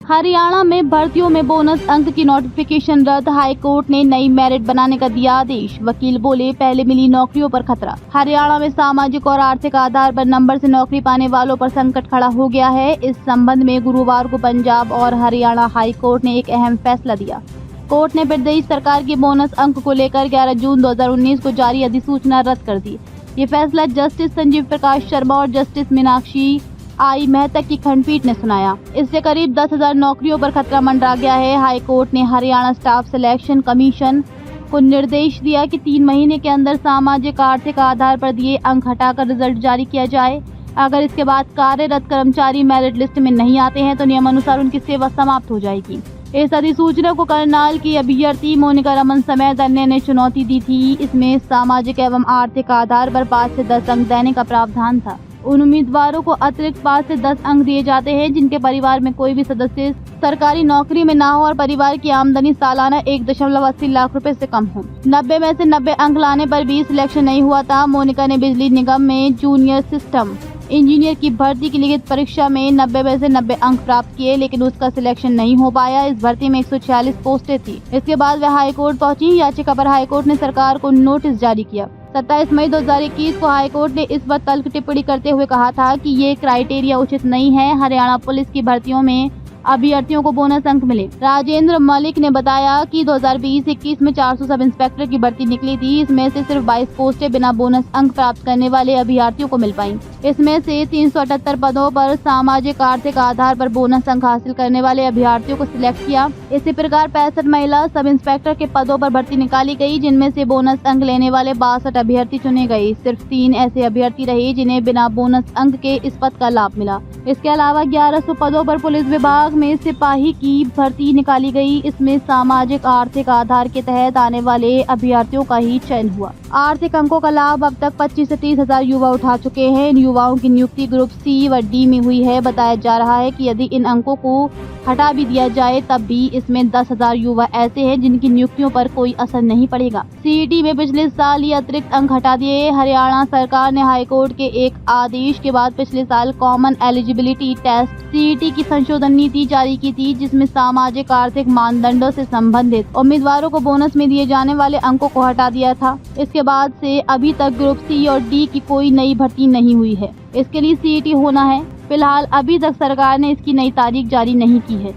हरियाणा में भर्तियों में बोनस अंक की नोटिफिकेशन रद्द, हाई कोर्ट ने नई मेरिट बनाने का दिया आदेश। वकील बोले, पहले मिली नौकरियों पर खतरा। हरियाणा में सामाजिक और आर्थिक आधार पर नंबर से नौकरी पाने वालों पर संकट खड़ा हो गया है। इस संबंध में गुरुवार को पंजाब और हरियाणा हाई कोर्ट ने एक अहम फैसला दिया। कोर्ट ने प्रदेश सरकार की बोनस अंक को लेकर 11 जून 2019 को जारी अधिसूचना रद्द कर दी। ये फैसला जस्टिस संजीव प्रकाश शर्मा और जस्टिस मीनाक्षी आई मेहता की खंडपीठ ने सुनाया। इससे करीब 10,000 नौकरियों पर खतरा मंडरा गया है। हाई कोर्ट ने हरियाणा स्टाफ सिलेक्शन कमीशन को निर्देश दिया कि 3 महीने के अंदर सामाजिक आर्थिक आधार पर दिए अंक हटाकर रिजल्ट जारी किया जाए। अगर इसके बाद कार्यरत कर्मचारी मेरिट लिस्ट में नहीं आते हैं तो नियमानुसार उनकी सेवा समाप्त हो जाएगी। इस अधिसूचना को करनाल की अभ्यर्थी मोनिका रमन समेत अन्य ने चुनौती दी थी। इसमें सामाजिक एवं आर्थिक आधार पर 5 से 10 अंक देने का प्रावधान था। उन उम्मीदवारों को अतिरिक्त 5 से 10 अंक दिए जाते हैं जिनके परिवार में कोई भी सदस्य सरकारी नौकरी में ना हो और परिवार की आमदनी सालाना 1.80 लाख रुपए से कम हो। 90 में से 90 अंक लाने पर भी सिलेक्शन नहीं हुआ था। मोनिका ने बिजली निगम में जूनियर सिस्टम इंजीनियर की भर्ती की लिखित परीक्षा में 90 में से 90 अंक प्राप्त किए, लेकिन उसका सिलेक्शन नहीं हो पाया। इस भर्ती में 146 पोस्टें थी। इसके बाद वह हाईकोर्ट पहुंची। याचिका पर हाईकोर्ट ने सरकार को नोटिस जारी किया। 27 मई 2021 को हाईकोर्ट ने इस पर तल्ख टिप्पणी करते हुए कहा था कि ये क्राइटेरिया उचित नहीं है। हरियाणा पुलिस की भर्तियों में अभ्यर्थियों को बोनस अंक मिले। राजेंद्र मलिक ने बताया कि 2020-21 में 400 सब इंस्पेक्टर की भर्ती निकली थी। इसमें से सिर्फ 22 पोस्टें बिना बोनस अंक प्राप्त करने वाले अभ्यर्थियों को मिल पाई। इसमें से 378 पदों पर सामाजिक आर्थिक आधार पर बोनस अंक हासिल करने वाले अभ्यर्थियों को सिलेक्ट किया। इसी प्रकार 65 महिला सब इंस्पेक्टर के पदों पर भर्ती निकाली गई, जिनमें से बोनस अंक लेने वाले 62 अभ्यर्थी चुने गए। सिर्फ 3 ऐसे अभ्यर्थी रहे जिन्हें बिना बोनस अंक के इस पद का लाभ मिला। इसके अलावा 1100 पदों पर पुलिस विभाग में सिपाही की भर्ती निकाली गई। इसमें सामाजिक आर्थिक आधार के तहत आने वाले अभ्यर्थियों का ही चयन हुआ। आर्थिक अंकों का लाभ अब तक 25 से 30 हजार युवा उठा चुके हैं। इन युवाओं की नियुक्ति ग्रुप सी व डी में हुई है। बताया जा रहा है कि यदि इन अंकों को हटा भी दिया जाए तब भी इसमें 10,000 युवा ऐसे हैं जिनकी नियुक्तियों पर कोई असर नहीं पड़ेगा। सीईटी में पिछले साल ये अतिरिक्त अंक हटा दिए। हरियाणा सरकार ने हाईकोर्ट के एक आदेश के बाद पिछले साल कॉमन एलिजिबिलिटी टेस्ट सीईटी की संशोधन नीति जारी की थी, जिसमें सामाजिक आर्थिक मानदंडों से संबंधित उम्मीदवारों को बोनस में दिए जाने वाले अंकों को हटा दिया था। इसके बाद से अभी तक ग्रुप सी और डी की कोई नई भर्ती नहीं हुई है। इसके लिए सीईटी होना है। फिलहाल अभी तक सरकार ने इसकी नई तारीख जारी नहीं की है।